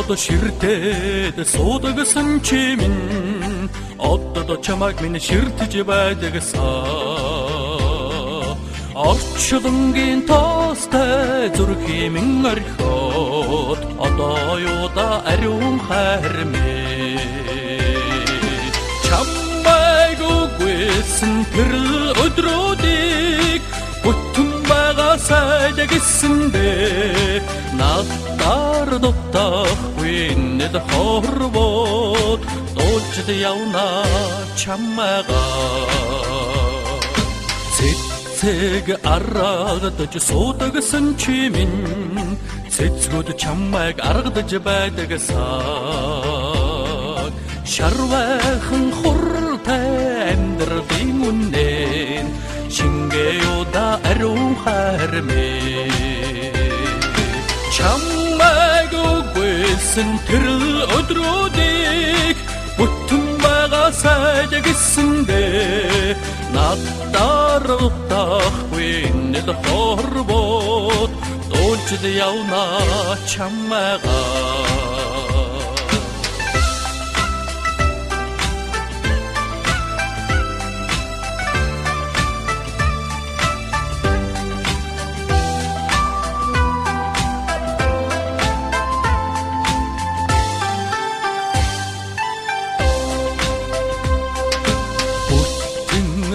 Орчлоо ширтээд суудагсан чимэн оддоо чамайг минь ширтэж байдагсаа орчлонгийн тоостой зүрхийн минь орхиод одоо юуда ариун хайрмээ чамайг үгүйсэн тэр өдрүүдийг бүтэн байгаа сайдагсэндээ надаар дотоохгүй нэд хорвоод дуулчд явна чамайгаа цэцэг аргадж суудагсан чимэн цэцгүүд чамайг аргадж байдагсаа шарвайхан хуртай амьдралын үнэн шингээюуда ариун хайрмээ чамайг үгүйсэн тэр өдрүүдийг бүтэн байгаа сайдагсэндээ надаар утахгүй нэд хорвоод дуулчд явна чамайгаа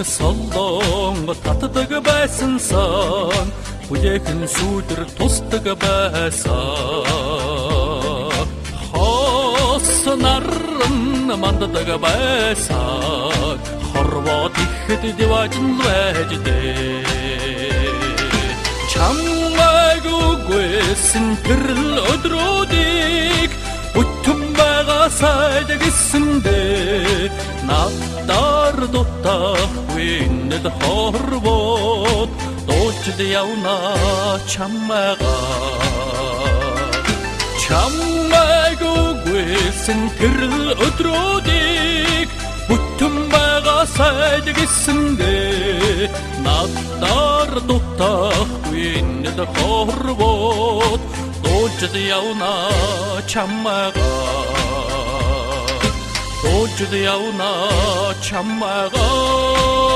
солон татдаг байсан сан бүжээхэн сүдэр тусдаг байсан хос наран манддаг байсан хорвоод ихэд диважин вэждээ чамайг үгүйсэн тэр өдрүүдийг бүтэн байгаа сайдагсэндээ надаар дотоохгүй нэд хорвоод дуулчд явна чамайг үгүйсэн тэр өдрүүдийг бүтэн байгаа сайдагсэндээ надаар дотоохгүй нэд хорвоод дуулчд явна чамайгаа дуулчд явна чамайгаа